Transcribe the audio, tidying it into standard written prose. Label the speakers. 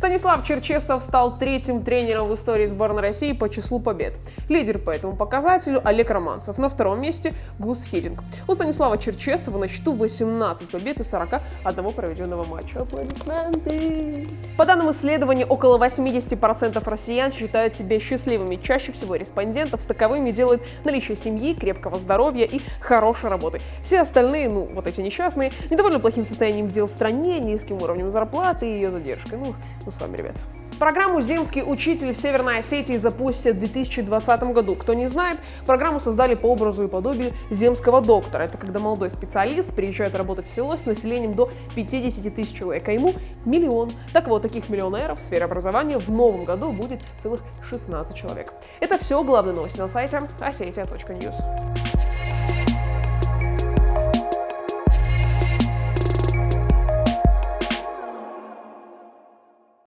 Speaker 1: Станислав Черчесов стал третьим тренером в истории сборной России по числу побед. Лидер по этому показателю Олег Романцев. На втором месте Гус Хидинг. У Станислава Черчесова на счету 18 побед и 41 проведенного матча. Аплодисменты! По данным исследования, около 80% россиян считают себя счастливыми. Чаще всего респондентов таковыми делают наличие семьи, крепкого здоровья и хорошей работы. Все остальные, вот эти несчастные, недовольны плохим состоянием дел в стране, низким уровнем зарплаты и ее задержкой. Мы с вами, ребят. Программу «Земский учитель» в Северной Осетии запустят в 2020 году. Кто не знает, программу создали по образу и подобию земского доктора. Это когда молодой специалист приезжает работать в село с населением до 50 тысяч человек, а ему миллион. Так вот, таких миллионеров в сфере образования в новом году будет целых 16 человек. Это все главные новости на сайте ossetia.news.